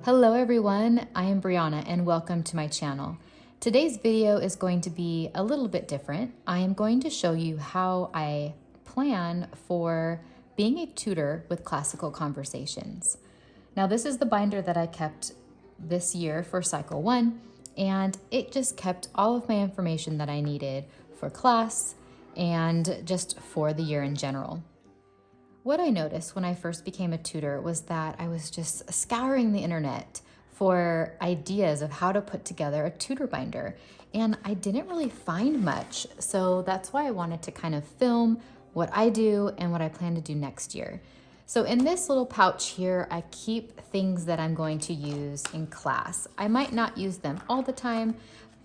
Hello everyone, I am Brianna and welcome to my channel. Today's video is going to be a little bit different. I am going to show you how I plan for being a tutor with classical conversations. Now this is the binder that I kept this year for cycle 1, and it just kept all of my information that I needed for class and just for the year in general. What I noticed when I first became a tutor was that I was just scouring the internet for ideas of how to put together a tutor binder, and I didn't really find much. So that's why I wanted to kind of film what I do and what I plan to do next year. So in this little pouch here, I keep things that I'm going to use in class. I might not use them all the time,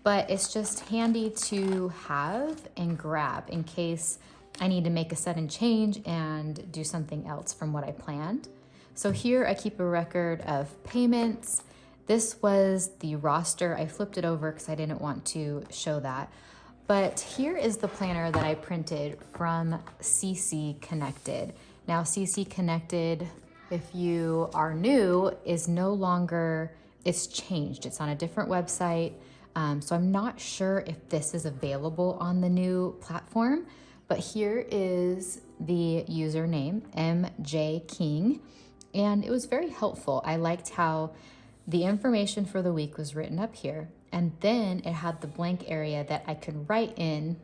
but it's just handy to have and grab in case I need to make a sudden change and do something else from what I planned. So here I keep a record of payments. This was the roster. I flipped it over because I didn't want to show that. But here is the planner that I printed from CC Connected. Now CC Connected, if you are new, is no longer, it's changed. It's on a different website. So I'm not sure if this is available on the new platform. But here is the username, MJ King, and it was very helpful. I liked how the information for the week was written up here, and then it had the blank area that I could write in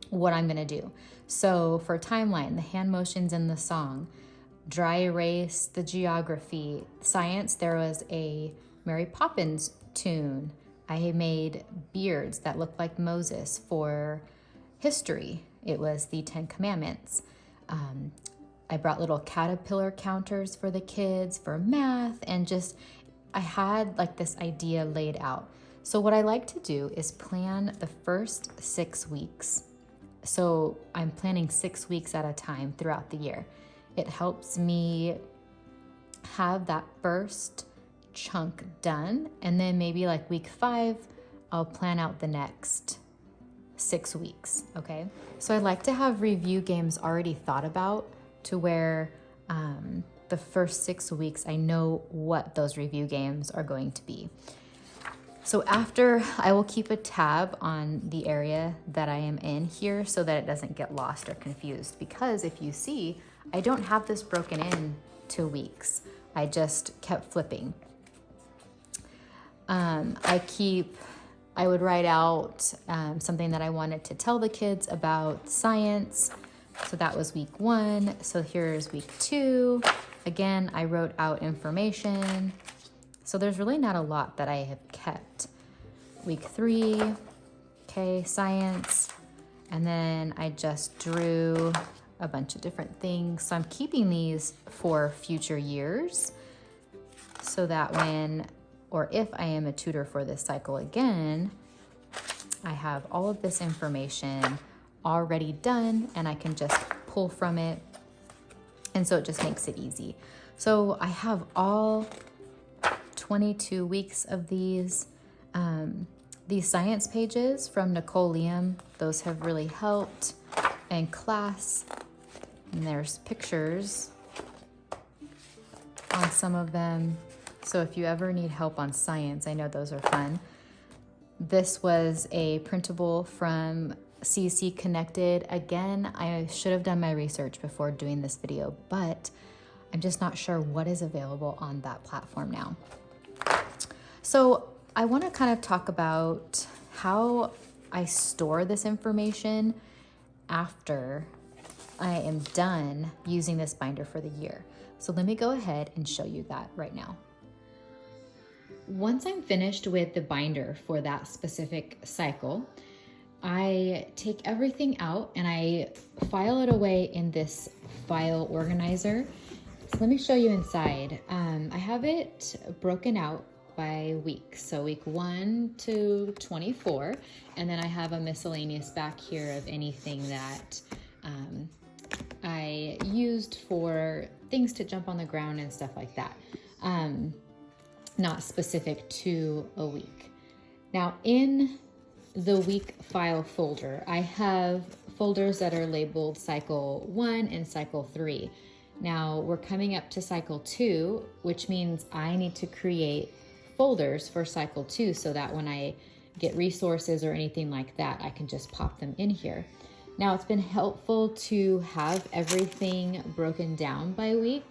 what I'm gonna do. So for timeline, the hand motions in the song, dry erase, the geography, science, there was a Mary Poppins tune. I made beards that looked like Moses. For history, it was the 10 Commandments. I brought little caterpillar counters for the kids. For math, and just, I had like this idea laid out. So what I like to do is plan the first 6 weeks. So I'm planning 6 weeks at a time throughout the year. It helps me have that first chunk done, and then maybe like week 5, I'll plan out the next 6 weeks, okay? So I like to have review games already thought about to where the first 6 weeks I know what those review games are going to be. So after, I will keep a tab on the area that I am in here so that it doesn't get lost or confused, because if you see, I don't have this broken in to weeks. I just kept flipping. I would write out something that I wanted to tell the kids about science. So that was week 1. So here's week 2. Again, I wrote out information. So there's really not a lot that I have kept. Week 3, okay, science. And then I just drew a bunch of different things. So I'm keeping these for future years so that when, or if I am a tutor for this cycle again, I have all of this information already done and I can just pull from it. And so it just makes it easy. So I have all 22 weeks of these science pages from Nicole Liam. Those have really helped in class. And there's pictures on some of them. So if you ever need help on science, I know those are fun. This was a printable from CC Connected. Again, I should have done my research before doing this video, but I'm just not sure what is available on that platform now. So I want to kind of talk about how I store this information after I am done using this binder for the year. So let me go ahead and show you that right now. Once I'm finished with the binder for that specific cycle, I take everything out and I file it away in this file organizer. So let me show you inside. I have it broken out by week. So week 1 to 24. And then I have a miscellaneous back here of anything that I used for things to jump on the ground and stuff like that. Not specific to a week. Now in the week file folder, I have folders that are labeled cycle 1 and cycle 3. Now we're coming up to cycle 2, which means I need to create folders for cycle 2 so that when I get resources or anything like that, I can just pop them in here. Now it's been helpful to have everything broken down by week.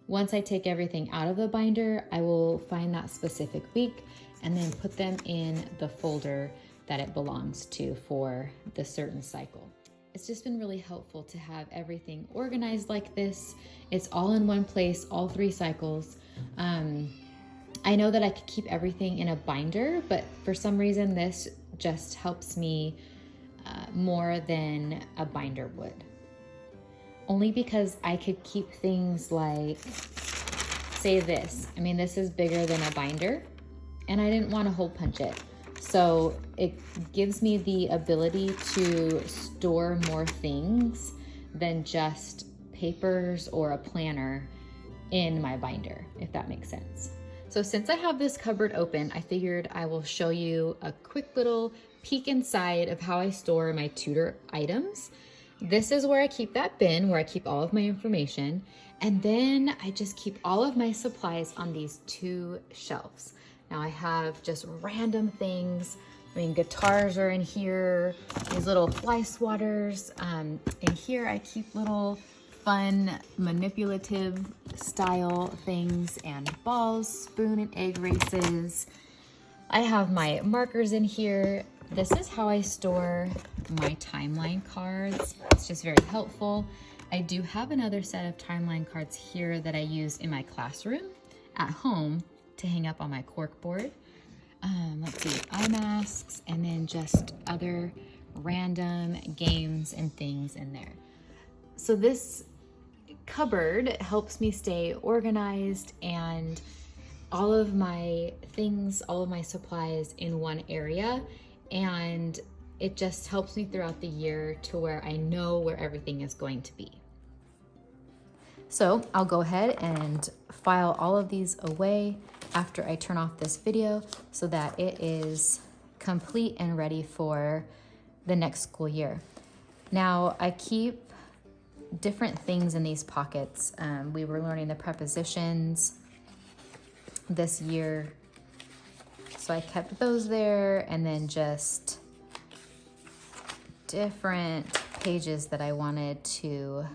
Once I take everything out of the binder, I will find that specific week and then put them in the folder that it belongs to for the certain cycle. It's just been really helpful to have everything organized like this. It's all in one place, all 3 cycles. I know that I could keep everything in a binder, but for some reason this just helps me more than a binder would. Only because I could keep things like, say this. I mean, this is bigger than a binder and I didn't want to hole punch it. So it gives me the ability to store more things than just papers or a planner in my binder, if that makes sense. So since I have this cupboard open, I figured I will show you a quick little peek inside of how I store my tutor items. This is where I keep that bin, where I keep all of my information. And then I just keep all of my supplies on these 2 shelves. Now I have just random things. I mean, guitars are in here, these little fly swatters. In here I keep little fun manipulative style things and balls, spoon and egg races. I have my markers in here. This is how I store my timeline cards. It's just very helpful. I do have another set of timeline cards here that I use in my classroom at home to hang up on my cork board. Let's see, eye masks, and then just other random games and things in there. So this cupboard helps me stay organized and all of my things, all of my supplies in one area, and it just helps me throughout the year to where I know where everything is going to be. So I'll go ahead and file all of these away after I turn off this video so that it is complete and ready for the next school year. Now I keep different things in these pockets. We were learning the prepositions this year, so I kept those there, and then just different pages that I wanted to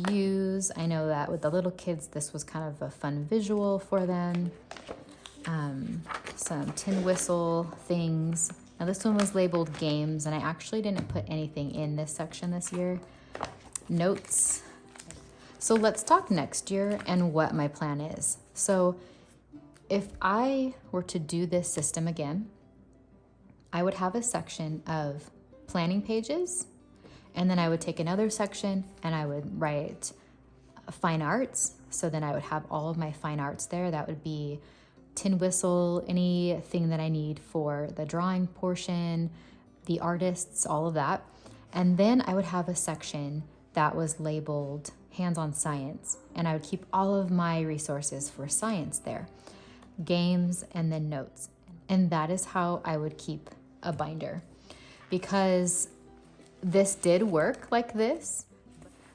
use. I know that with the little kids, this was kind of a fun visual for them. Some tin whistle things. Now this one was labeled games, and I actually didn't put anything in this section this year. Notes. So let's talk next year and what my plan is. So if I were to do this system again, I would have a section of planning pages, and then I would take another section and I would write fine arts. So then I would have all of my fine arts there. That would be tin whistle, anything that I need for the drawing portion, the artists, all of that. And then I would have a section that was labeled hands-on science, and I would keep all of my resources for science there, games, and then notes. And that is how I would keep a binder, because this did work like this.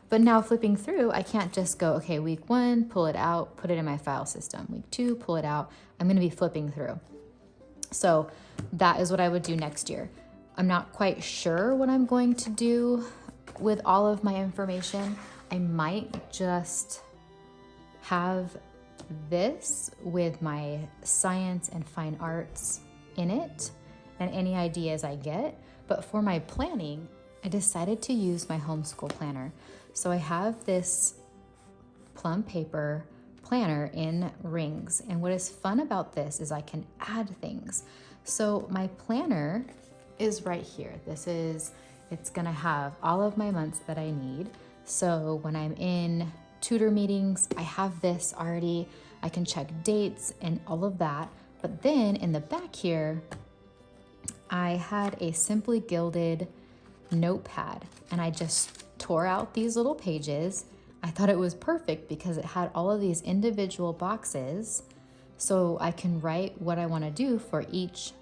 But now flipping through, I can't just go, okay, week 1, pull it out, put it in my file system. Week 2, pull it out. I'm gonna be flipping through. So that is what I would do next year. I'm not quite sure what I'm going to do with all of my information. I might just have this with my science and fine arts in it and any ideas I get. But for my planning, I decided to use my homeschool planner. So I have this plum paper planner in rings. And what is fun about this is I can add things. So my planner is right here. It's gonna have all of my months that I need. So when I'm in tutor meetings, I have this already. I can check dates and all of that. But then in the back here, I had a simply gilded notepad, and I just tore out these little pages. I thought it was perfect because it had all of these individual boxes, so I can write what I want to do for each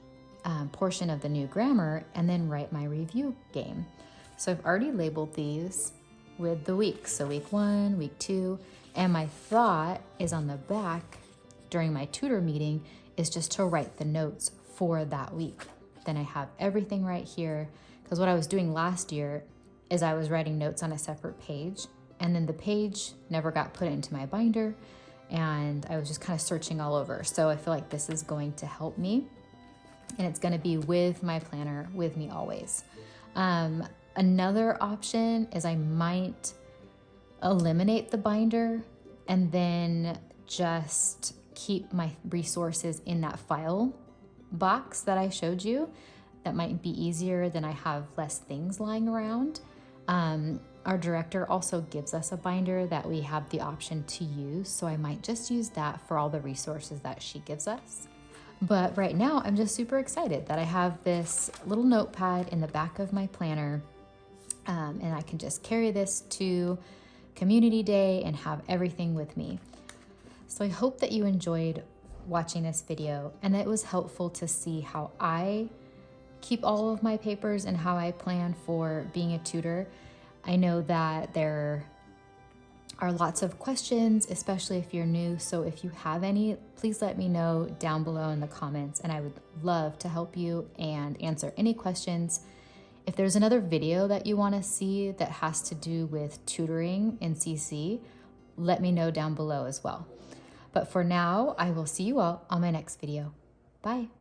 portion of the new grammar and then write my review game. So I've already labeled these with the weeks. So week 1, week 2, and my thought is on the back during my tutor meeting is just to write the notes for that week. Then I have everything right here, because what I was doing last year is I was writing notes on a separate page, and then the page never got put into my binder, and I was just kind of searching all over. So I feel like this is going to help me, and it's going to be with my planner with me always. Another option is I might eliminate the binder and then just keep my resources in that file box that I showed you. That might be easier, than I have less things lying around. Our director also gives us a binder that we have the option to use, so I might just use that for all the resources that she gives us. But right now, I'm just super excited that I have this little notepad in the back of my planner, and I can just carry this to Community Day and have everything with me. So I hope that you enjoyed watching this video and that it was helpful to see how I keep all of my papers and how I plan for being a tutor. I know that there are lots of questions, especially if you're new. So if you have any, please let me know down below in the comments, and I would love to help you and answer any questions. If there's another video that you want to see that has to do with tutoring in CC, let me know down below as well. But for now, I will see you all on my next video. Bye.